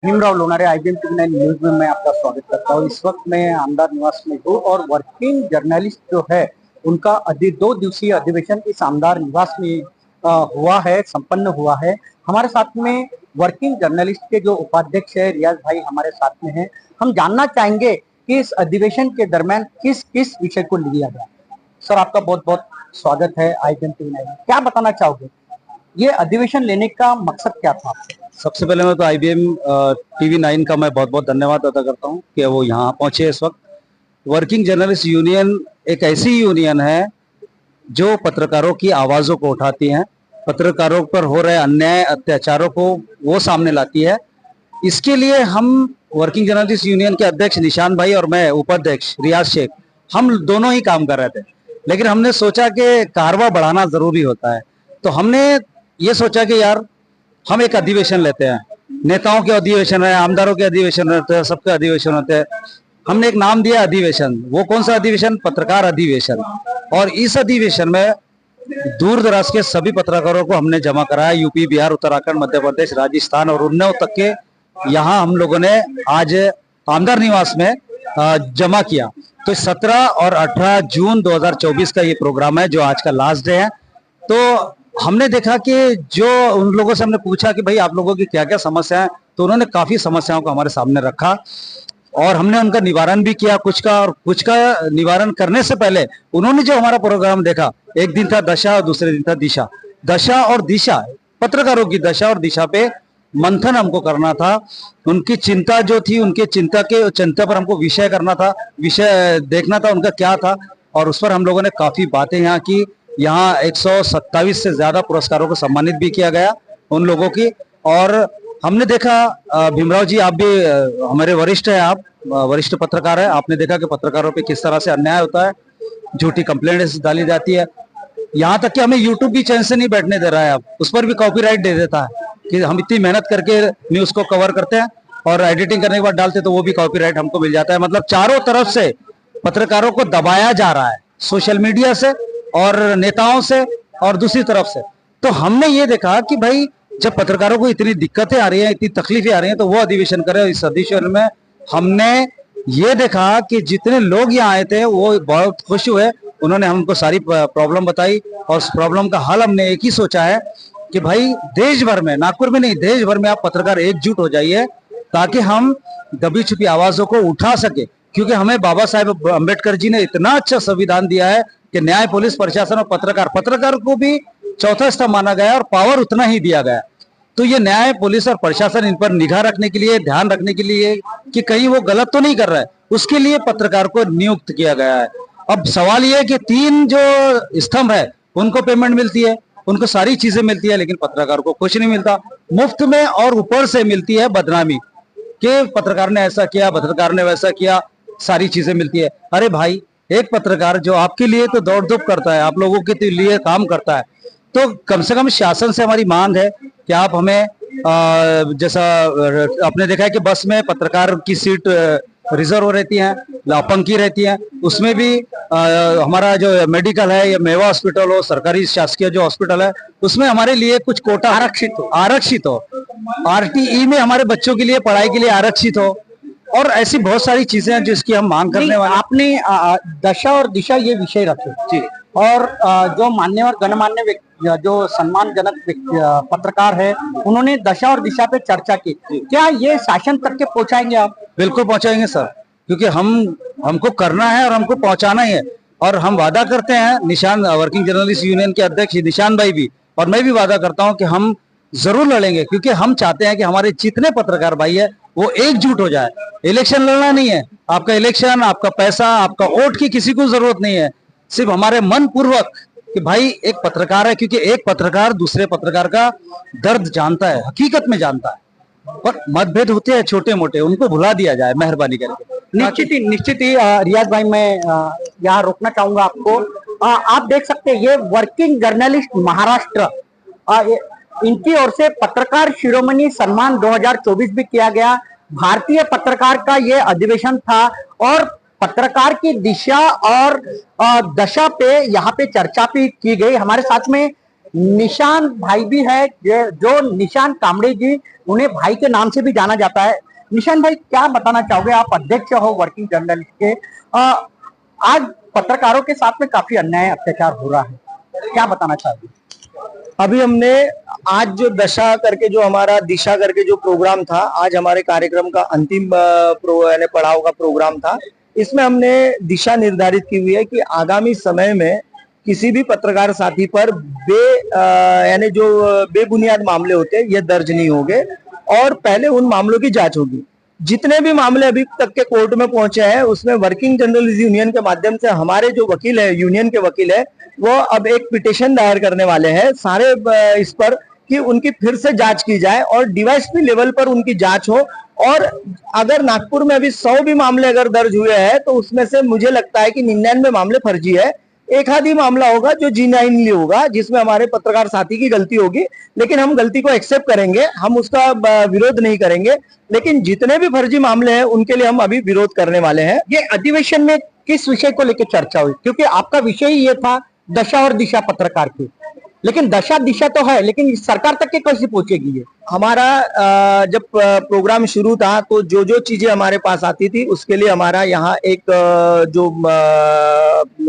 Bhimrao Lonare IBM TV 9 news में मैं आपका स्वागत करता हूँ। इस वक्त मैं आमदार निवास में हूँ और वर्किंग जर्नलिस्ट जो है उनका 2 दिवसीय अधिवेशन इस आमदार निवास में हुआ है, संपन्न हुआ है। हमारे साथ में वर्किंग जर्नलिस्ट के जो उपाध्यक्ष है रियाज भाई हमारे साथ में हैं। हम जानना चाहेंगे कि इस अधिवेशन के दरमियान किस किस विषय को लिया गया। सर, आपका बहुत बहुत स्वागत है IBM टीवी 9 में। क्या बताना चाहोगे, ये अधिवेशन लेने का मकसद क्या था? सबसे पहले मैं तो IBM टीवी 9 का मैं बहुत बहुत धन्यवाद अदा करता हूं कि वो यहाँ पहुंचे इस वक्त। वर्किंग जर्नलिस्ट यूनियन एक ऐसी यूनियन है जो पत्रकारों की आवाज़ों को उठाती है, पत्रकारों पर हो रहे अन्याय अत्याचारों को वो सामने लाती है। इसके लिए हम वर्किंग जर्नलिस्ट यूनियन के अध्यक्ष निशान भाई और मैं उपाध्यक्ष रियाज शेख, हम दोनों ही काम कर रहे थे। लेकिन हमने सोचा कि कारवा बढ़ाना ज़रूरी होता है, तो हमने ये सोचा कि यार हम एक अधिवेशन लेते हैं। नेताओं के अधिवेशन है, आमदारों के अधिवेशन रहते हैं, सबके अधिवेशन होते हैं। हमने एक नाम दिया अधिवेशन। वो कौन सा अधिवेशन? पत्रकार अधिवेशन। और इस अधिवेशन में दूर दराज के सभी पत्रकारों को हमने जमा कराया। यूपी, बिहार, उत्तराखंड, मध्य प्रदेश, राजस्थान और उन्नाव तक के यहाँ हम लोगों ने आज आमदार निवास में जमा किया। तो 17 और 18 जून 2024 का ये प्रोग्राम है, जो आज का लास्ट डे है। तो हमने देखा कि जो उन लोगों से हमने पूछा कि भाई आप लोगों की क्या क्या समस्या है, तो उन्होंने काफी समस्याओं को हमारे सामने रखा और हमने उनका निवारण भी किया कुछ का, और कुछ का निवारण करने से पहले उन्होंने जो हमारा प्रोग्राम देखा, एक दिन था दशा और दूसरे दिन था दिशा। दशा और दिशा, पत्रकारों की दशा और दिशा पे मंथन हमको करना था। उनकी चिंता जो थी, उनके चिंता पर हमको विषय करना था, विषय देखना था उनका क्या था। और उस पर हम लोगों ने काफी बातें यहाँ की। यहाँ 127 से ज्यादा पुरस्कारों को सम्मानित भी किया गया उन लोगों की। और हमने देखा, भीमराव जी आप भी हमारे वरिष्ठ हैं, आप वरिष्ठ पत्रकार हैं, आपने देखा कि पत्रकारों पे किस तरह से अन्याय होता है, झूठी कंप्लेंट डाली जाती है। यहाँ तक कि हमें यूट्यूब भी चैन से नहीं बैठने दे रहा है, अब उस पर भी कॉपीराइट दे देता है कि हम इतनी मेहनत करके न्यूज को कवर करते हैं और एडिटिंग करने के बाद डालते तो वो भी कॉपीराइट हमको मिल जाता है। मतलब चारों तरफ से पत्रकारों को दबाया जा रहा है, सोशल मीडिया से और नेताओं से और दूसरी तरफ से। तो हमने ये देखा कि भाई जब पत्रकारों को इतनी दिक्कतें आ रही हैं, इतनी तकलीफें आ रही हैं, तो वो अधिवेशन करें। इस अधिवेशन में हमने ये देखा कि जितने लोग यहाँ आए थे वो बहुत खुश हुए। उन्होंने हमको सारी प्रॉब्लम बताई और उस प्रॉब्लम का हल हमने एक ही सोचा है कि भाई देश भर में, नागपुर में नहीं, देश भर में आप पत्रकार एकजुट हो जाइए ताकि हम दबी छुपी आवाजों को उठा सके। क्योंकि हमें बाबा साहेब अम्बेडकर जी ने इतना अच्छा संविधान दिया है कि न्याय, पुलिस, प्रशासन और पत्रकार को भी चौथा स्तंभ माना गया और पावर उतना ही दिया गया। तो ये न्याय, पुलिस और प्रशासन, इन पर निगाह रखने के लिए, ध्यान रखने के लिए कि कहीं वो गलत तो नहीं कर रहा है, उसके लिए पत्रकार को नियुक्त किया गया है। अब सवाल ये है कि 3 जो स्तंभ है उनको पेमेंट मिलती है, उनको सारी चीजें मिलती है, लेकिन पत्रकार को कुछ नहीं मिलता, मुफ्त में और ऊपर से मिलती है बदनामी कि पत्रकार ने ऐसा किया, पत्रकार ने वैसा किया, सारी चीजें मिलती है। अरे भाई, एक पत्रकार जो आपके लिए तो दौड़ धूप करता है, आप लोगों के लिए काम करता है, तो कम से कम शासन से हमारी मांग है कि आप हमें जैसा आपने देखा है कि बस में पत्रकार की सीट रिजर्व रहती है, पंक्ति रहती है, उसमें भी हमारा जो मेडिकल है या मेवा हॉस्पिटल हो, सरकारी शासकीय जो हॉस्पिटल है, उसमें हमारे लिए कुछ कोटा आरक्षित हो। RTE में हमारे बच्चों के लिए, पढ़ाई के लिए आरक्षित हो, और ऐसी बहुत सारी चीजें हैं जिसकी हम मांग करने वाले। आपने दशा और दिशा ये विषय रखे जी, और जो मान्यवर गणमान्य जो सम्मानजनक पत्रकार है, उन्होंने दशा और दिशा पे चर्चा की। क्या ये शासन तक के पहुंचाएंगे आप? बिल्कुल पहुंचाएंगे सर, क्योंकि हमको करना है और हमको पहुंचाना ही है। और हम वादा करते हैं, निशान वर्किंग जर्नलिस्ट यूनियन के अध्यक्ष निशान भाई भी और मैं भी वादा करता हूं कि हम जरूर लड़ेंगे, क्योंकि हम चाहते हैं कि हमारे जितने पत्रकार भाई है वो एकजुट हो जाए। इलेक्शन लड़ना नहीं है, आपका इलेक्शन, आपका पैसा, आपका वोट की किसी को जरूरत नहीं है, सिर्फ हमारे मन पूर्वक कि भाई एक पत्रकार है, क्योंकि एक पत्रकार दूसरे पत्रकार का दर्द जानता है, हकीकत में जानता है। पर मतभेद होते हैं छोटे मोटे, उनको भुला दिया जाए मेहरबानी करके। निश्चित ही रियाज भाई, मैं यहाँ रोकना चाहूंगा आपको। आप देख सकते हैं ये वर्किंग जर्नलिस्ट महाराष्ट्र, इनकी ओर से पत्रकार शिरोमणि सम्मान 2024 भी किया गया। भारतीय पत्रकार का ये अधिवेशन था और पत्रकार की दिशा और दशा पे यहाँ पे चर्चा भी की गई। हमारे साथ में निशान भाई भी है, जो निशान कामड़े जी, उन्हें भाई के नाम से भी जाना जाता है। निशान भाई, क्या बताना चाहोगे? आप अध्यक्ष हो वर्किंग जर्नलिस्ट के। आज पत्रकारों के साथ में काफी अन्याय अत्याचार हो रहा है, क्या बताना चाहोगे? अभी हमने आज जो दशा करके, जो हमारा दिशा करके जो प्रोग्राम था, आज हमारे कार्यक्रम का अंतिम यानी पड़ाव का प्रोग्राम था। इसमें हमने दिशा निर्धारित की हुई है कि आगामी समय में किसी भी पत्रकार साथी पर यानी जो बेबुनियाद मामले होते हैं ये दर्ज नहीं होंगे और पहले उन मामलों की जांच होगी। जितने भी मामले अभी तक के कोर्ट में पहुंचे हैं उसमें वर्किंग जर्नलिस्ट यूनियन के माध्यम से हमारे जो वकील है, यूनियन के वकील है, वो अब एक पिटीशन दायर करने वाले हैं सारे इस पर कि उनकी फिर से जांच की जाए और डीवाईएसपी लेवल पर उनकी जांच हो। और अगर नागपुर में अभी 100 भी मामले अगर दर्ज हुए हैं तो उसमें से मुझे लगता है कि 99 मामले फर्जी है। एक आधी मामला होगा जो G9 होगा जिसमें हमारे पत्रकार साथी की गलती होगी, लेकिन हम गलती को एक्सेप्ट करेंगे, हम उसका विरोध नहीं करेंगे। लेकिन जितने भी फर्जी मामले हैं उनके लिए हम अभी विरोध करने वाले हैं। ये अधिवेशन में किस विषय को लेकर चर्चा हुई? क्योंकि आपका विषय ही ये था दशा और दिशा पत्रकार की, लेकिन दशा दिशा तो है, लेकिन सरकार तक के कैसे पहुंचेगी ये? हमारा जब प्रोग्राम शुरू था तो जो जो चीजें हमारे पास आती थी उसके लिए हमारा यहाँ एक जो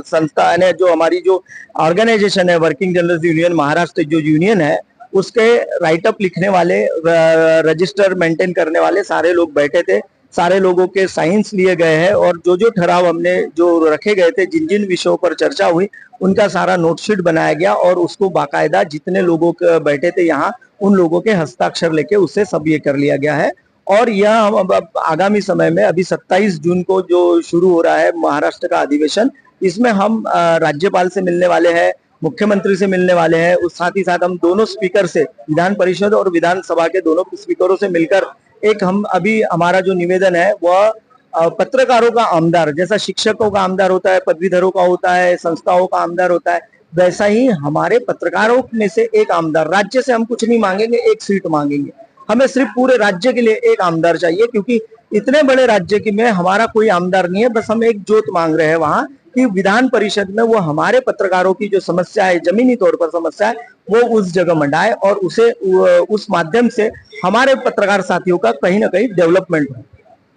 संस्था है, जो हमारी जो ऑर्गेनाइजेशन है वर्किंग जर्नलिस्ट यूनियन महाराष्ट्र जो यूनियन है, उसके राइटअप लिखने वाले, रजिस्टर मेंटेन करने वाले सारे लोग बैठे थे। सारे लोगों के साइंस लिए गए हैं और जो जो ठराव हमने जो रखे गए थे, जिन जिन विषयों पर चर्चा हुई, उनका सारा नोटशीट बनाया गया और उसको बाकायदा जितने लोगों के बैठे थे यहाँ, उन लोगों के हस्ताक्षर लेके उससे सब ये कर लिया गया है। और यह हम अब आगामी समय में अभी 27 जून को जो शुरू हो रहा है महाराष्ट्र का अधिवेशन, इसमें हम राज्यपाल से मिलने वाले हैं, मुख्यमंत्री से मिलने वाले हैं, उस साथ ही साथ हम दोनों स्पीकर से, विधान परिषद और विधानसभा के दोनों स्पीकरों से मिलकर एक हम अभी हमारा जो निवेदन है वह पत्रकारों का आमदार, जैसा शिक्षकों का आमदार होता है, पदवीधरों का होता है, संस्थाओं का आमदार होता है, वैसा ही हमारे पत्रकारों में से एक आमदार। राज्य से हम कुछ नहीं मांगेंगे, एक सीट मांगेंगे। हमें सिर्फ पूरे राज्य के लिए एक आमदार चाहिए, क्योंकि इतने बड़े राज्य की में हमारा कोई आमदार नहीं है। बस हम एक जोत मांग रहे हैं वहां कि विधान परिषद में वो हमारे पत्रकारों की जो समस्या है, जमीनी तौर पर समस्या है, वो उस जगह मंडाए और उसे उस माध्यम से हमारे पत्रकार साथियों का कहीं ना कहीं डेवलपमेंट हो।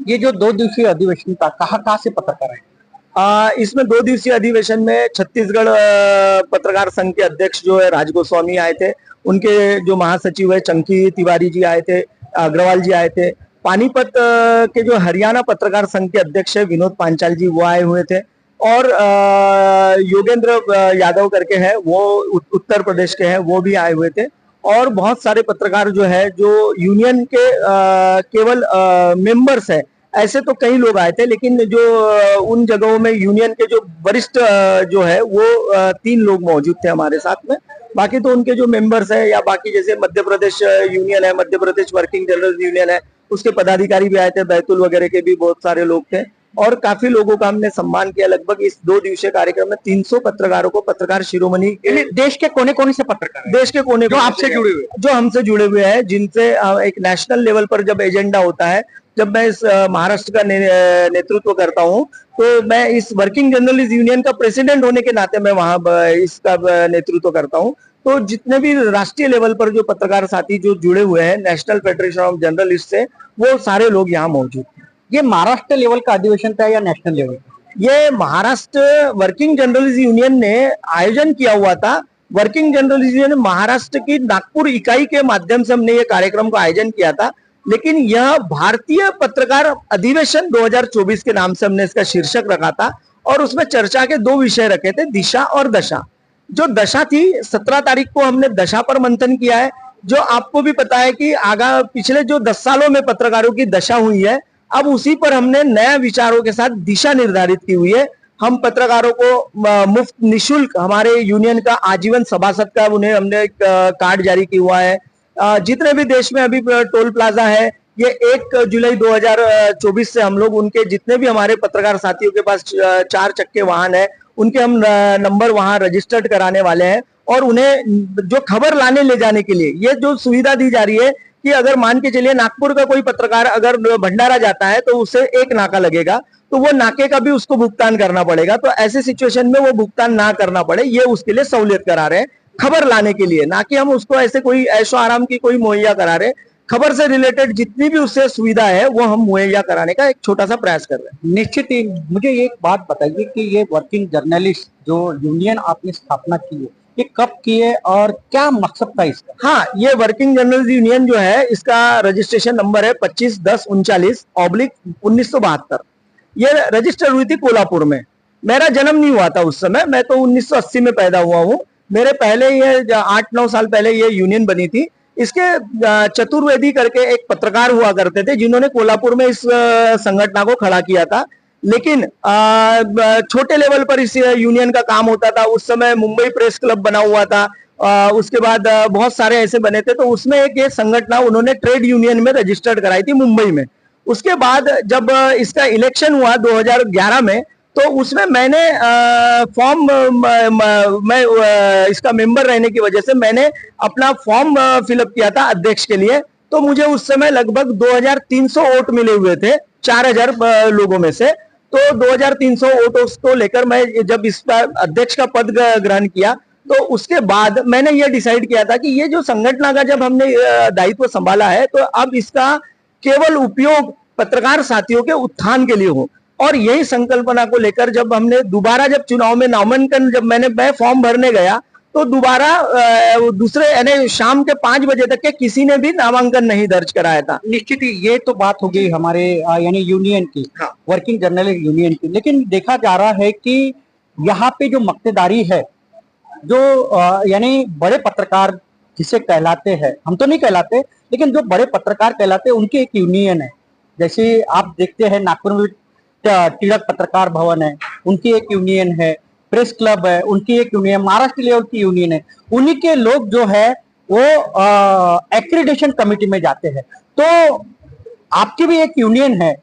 ये जो 2 दिवसीय अधिवेशन था, कहाँ से पत्रकार है? इसमें 2 दिवसीय अधिवेशन में छत्तीसगढ़ पत्रकार संघ के अध्यक्ष जो है राज गोस्वामी आए थे, उनके जो महासचिव है चंकी तिवारी जी आए थे, अग्रवाल जी आए थे। पानीपत के जो हरियाणा पत्रकार संघ के अध्यक्ष है विनोद पांचाल जी, वो आए हुए थे। और योगेंद्र यादव करके है, वो उत्तर प्रदेश के हैं, वो भी आए हुए थे। और बहुत सारे पत्रकार जो है, जो यूनियन के केवल मेंबर्स है, ऐसे तो कई लोग आए थे, लेकिन जो उन जगहों में यूनियन के जो वरिष्ठ जो है वो 3 लोग मौजूद थे हमारे साथ में। बाकी तो उनके जो मेंबर्स है, या बाकी जैसे मध्य प्रदेश यूनियन है, Madhya Pradesh working journalist union है, उसके पदाधिकारी भी आए थे, बैतूल वगैरह के भी बहुत सारे लोग थे और काफी लोगों का हमने सम्मान किया। लगभग इस 2 दिवसीय कार्यक्रम में 300 पत्रकारों को पत्रकार शिरोमणि के देश के कोने कोने से पत्रकार, देश के कोने जो आपसे जुड़े हुए, जो हमसे जुड़े हुए हैं, जिनसे एक नेशनल लेवल पर जब एजेंडा होता है, जब मैं इस महाराष्ट्र का नेतृत्व करता हूं, तो मैं इस वर्किंग जर्नलिस्ट यूनियन का प्रेसिडेंट होने के नाते मैं वहां इसका नेतृत्व करता हूं। तो जितने भी राष्ट्रीय लेवल पर जो पत्रकार साथी जो जुड़े हुए हैं नेशनल फेडरेशन ऑफ जर्नलिस्ट से, वो सारे लोग यहाँ मौजूद हैं। ये महाराष्ट्र लेवल का अधिवेशन था या नेशनल लेवल का? ये महाराष्ट्र वर्किंग जर्नलिस्ट यूनियन ने आयोजन किया हुआ था। वर्किंग जर्नलिस्ट यूनियन महाराष्ट्र की नागपुर इकाई के माध्यम से हमने ये कार्यक्रम का आयोजन किया था, लेकिन यह भारतीय पत्रकार अधिवेशन 2024 के नाम से हमने इसका शीर्षक रखा था और उसमें चर्चा के 2 विषय रखे थे, दिशा और दशा। जो दशा थी, 17 तारीख को हमने दशा पर मंथन किया है। जो आपको भी पता है कि पिछले जो 10 सालों में पत्रकारों की दशा हुई है, अब उसी पर हमने नया विचारों के साथ दिशा निर्धारित की हुई है। हम पत्रकारों को मुफ्त निशुल्क हमारे यूनियन का आजीवन सभासद का उन्हें हमने एक कार्ड जारी किया हुआ है। जितने भी देश में अभी टोल प्लाजा है, ये 1 जुलाई 2024 से हम लोग उनके जितने भी हमारे पत्रकार साथियों के पास 4 चक्के वाहन है, उनके हम नंबर वहां रजिस्टर्ड कराने वाले हैं। और उन्हें जो खबर लाने ले जाने के लिए ये जो सुविधा दी जा रही है कि अगर मान के चलिए नागपुर का कोई पत्रकार अगर भंडारा जाता है तो उसे 1 नाका लगेगा, तो वो नाके का भी उसको भुगतान करना पड़ेगा। तो ऐसे सिचुएशन में वो भुगतान ना करना पड़े, ये उसके लिए सहूलियत करा रहे हैं, खबर लाने के लिए, ना कि हम उसको ऐसे कोई ऐशो आराम की कोई मुहैया करा रहे। खबर से रिलेटेड जितनी भी उससे सुविधा है वो हम मुहैया कराने का एक छोटा सा प्रयास कर रहे हैं। निश्चित ही मुझे एक बात बताइए कि ये वर्किंग जर्नलिस्ट जो यूनियन आपने स्थापना की है, ये कब की है और क्या मकसद था इसका? हाँ, ये वर्किंग जर्नलिस्ट यूनियन जो है इसका रजिस्ट्रेशन नंबर है 25/10/39 1972। ये रजिस्टर हुई थी कोल्हापुर में। मेरा जन्म नहीं हुआ था उस समय, मैं तो 1980 में पैदा हुआ हूँ। मेरे पहले ये 8-9 साल पहले ये यूनियन बनी थी। इसके चतुर्वेदी करके एक पत्रकार हुआ करते थे जिन्होंने कोल्हापुर में इस संगठन को खड़ा किया था। लेकिन छोटे लेवल पर इस यूनियन का काम होता था। उस समय मुंबई प्रेस क्लब बना हुआ था। उसके बाद बहुत सारे ऐसे बने थे, तो उसमें एक ये संगठन उन्होंने ट्रेड यूनियन में रजिस्टर्ड कराई थी मुंबई में। उसके बाद जब इसका इलेक्शन हुआ 2011 में, तो उसमें मैंने फॉर्म मैं इसका मेंबर रहने की वजह से मैंने अपना फॉर्म फिलअप किया था अध्यक्ष के लिए। तो मुझे उस समय लगभग 2300 वोट मिले हुए थे 4000 लोगों में से। तो 2300 वोटों को लेकर मैं जब इस अध्यक्ष का पद ग्रहण किया, तो उसके बाद मैंने ये डिसाइड किया था कि ये जो संगठन का जब हमने दायित्व संभाला है, तो अब इसका केवल उपयोग पत्रकार साथियों के उत्थान के लिए हो। और यही संकल्पना को लेकर जब हमने दोबारा जब चुनाव में नामांकन जब मैं फॉर्म भरने गया, तो दोबारा दूसरे यानी शाम के 5 बजे तक के किसी ने भी नामांकन नहीं दर्ज कराया था। निश्चित ही ये तो बात हो गई हमारे यानी यूनियन की, हाँ। वर्किंग जर्नलिस्ट यूनियन की। लेकिन देखा जा रहा है कि यहाँ पे जो मक्तेदारी है, जो यानी बड़े पत्रकार जिसे कहलाते हैं, हम तो नहीं कहलाते, लेकिन जो बड़े पत्रकार कहलाते हैं उनकी एक यूनियन है। जैसे आप देखते हैं नागपुर में टिळक पत्रकार भवन है, उनकी एक यूनियन है। प्रेस क्लब है, उनकी एक यूनियन, महाराष्ट्र लेवल की यूनियन है। उन्हीं के लोग जो है वो एक्रीडेशन कमेटी में जाते हैं। तो आपकी भी एक यूनियन है,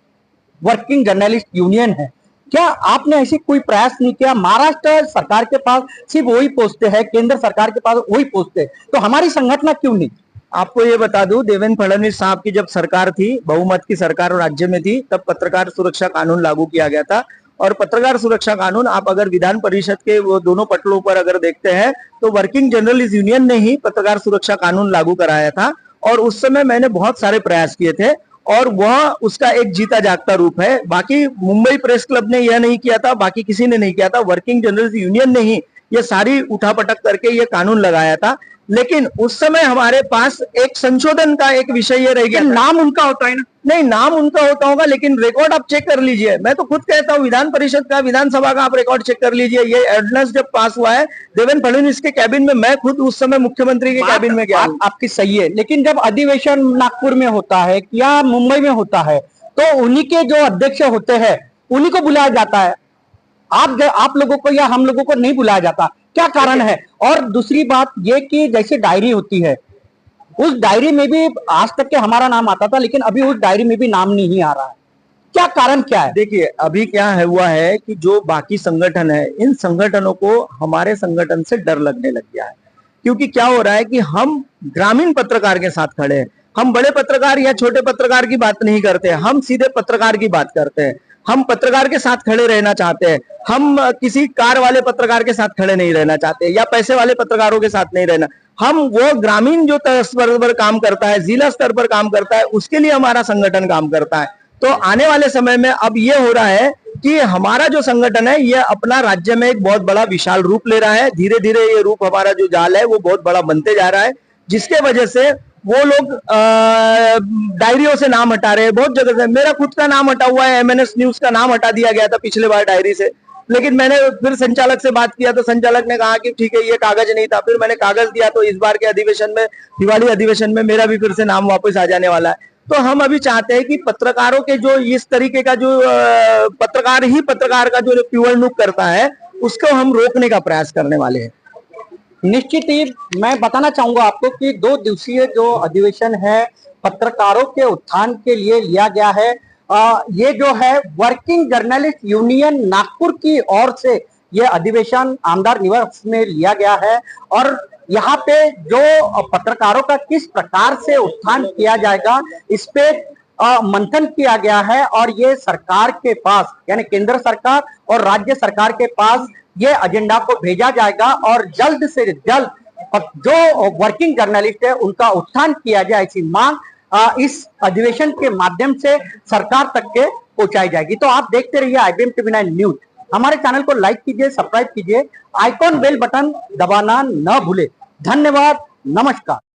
वर्किंग जर्नलिस्ट यूनियन है। क्या आपने ऐसी कोई प्रयास नहीं किया? महाराष्ट्र सरकार के पास सिर्फ वही पोस्टें है, केंद्र सरकार के पास वही पोस्टें, तो हमारी संगठन क्यों नहीं? आपको ये बता दूं, देवेंद्र फडणवीस साहब की जब सरकार थी, बहुमत की सरकार राज्य में थी, तब पत्रकार सुरक्षा कानून लागू किया गया था। और पत्रकार सुरक्षा कानून आप अगर विधान परिषद के वो दोनों पटलों पर अगर देखते हैं, तो वर्किंग जर्नलिस्ट यूनियन ने ही पत्रकार सुरक्षा कानून लागू कराया था। और उस समय मैंने बहुत सारे प्रयास किए थे, और वह उसका एक जीता जागता रूप है। बाकी मुंबई प्रेस क्लब ने यह नहीं किया था, बाकी किसी ने नहीं किया था, वर्किंग जर्नलिस्ट यूनियन ने ही ये सारी उठापटक करके ये कानून लगाया था। लेकिन उस समय हमारे पास एक संशोधन का एक विषय ये रह गया। नाम उनका होता है ना? नहीं, नाम उनका होता होगा, लेकिन रिकॉर्ड आप चेक कर लीजिए। मैं तो खुद कहता हूँ, विधान परिषद का, विधानसभा का आप रिकॉर्ड चेक कर लीजिए। ये ऑर्डिनेंस जब पास हुआ है देवेंद्र फडणवीस के कैबिन में, मैं खुद उस समय मुख्यमंत्री के कैबिन में गया। आपकी सही है, लेकिन जब अधिवेशन नागपुर में होता है या मुंबई में होता है, तो उन्हीं के जो अध्यक्ष होते हैं उन्हीं को बुलाया जाता है। आप लोगों को या हम लोगों को नहीं बुलाया जाता, क्या कारण है? और दूसरी बात ये कि जैसे डायरी होती है, उस डायरी में भी आज तक के हमारा नाम आता था, लेकिन अभी उस डायरी में भी नाम नहीं आ रहा है। क्या कारण क्या है? देखिए, अभी क्या है हुआ है कि जो बाकी संगठन है, इन संगठनों को हमारे संगठन से डर लगने लग गया है। क्योंकि क्या हो रहा है कि हम ग्रामीण पत्रकार के साथ खड़े हैं। हम बड़े पत्रकार या छोटे पत्रकार की बात नहीं करते, हम सीधे पत्रकार की बात करते हैं। हम पत्रकार के साथ खड़े रहना चाहते हैं। हम किसी कार वाले पत्रकार के साथ खड़े नहीं रहना चाहते, या पैसे वाले पत्रकारों के साथ नहीं रहना। हम वो ग्रामीण जो स्तर पर काम करता है, जिला स्तर पर काम करता है, उसके लिए हमारा संगठन काम करता है। तो आने वाले समय में अब ये हो रहा है कि हमारा जो संगठन है ये अपना राज्य में एक बहुत बड़ा विशाल रूप ले रहा है। धीरे धीरे ये रूप, हमारा जो जाल है वो बहुत बड़ा बनते जा रहा है, जिसके वजह से वो लोग डायरियों से नाम हटा रहे हैं। बहुत जगह से मेरा खुद का नाम हटा हुआ है, एमएनएस न्यूज का नाम हटा दिया गया था पिछले बार डायरी से। लेकिन मैंने फिर संचालक से बात किया, तो संचालक ने कहा कि ठीक है, ये कागज नहीं था। फिर मैंने कागज दिया, तो इस बार के अधिवेशन में, दिवाली अधिवेशन में, मेरा भी फिर से नाम वापस आ जाने वाला है। तो हम अभी चाहते हैं कि पत्रकारों के जो इस तरीके का जो पत्रकार ही पत्रकार का जो प्योर नुक करता है, उसको हम रोकने का प्रयास करने वाले हैं। निश्चित ही मैं बताना चाहूंगा आपको कि 2 दिवसीय जो अधिवेशन है पत्रकारों के उत्थान के लिए लिया गया है। ये जो है वर्किंग जर्नलिस्ट यूनियन नागपुर की ओर से ये अधिवेशन आमदार निवास में लिया गया है, और यहाँ पे जो पत्रकारों का किस प्रकार से उत्थान किया जाएगा, इस पे मंथन किया गया है। और ये सरकार के पास, यानी केंद्र सरकार और राज्य सरकार के पास ये एजेंडा को भेजा जाएगा, और जल्द से जल्द और जो वर्किंग जर्नलिस्ट है उनका उत्थान किया जाए, ऐसी मांग इस अधिवेशन के माध्यम से सरकार तक के पहुंचाई जाएगी। तो आप देखते रहिए IBM TV9 न्यूज। हमारे चैनल को लाइक कीजिए, सब्सक्राइब कीजिए, आइकॉन बेल बटन दबाना न भूले। धन्यवाद, नमस्कार।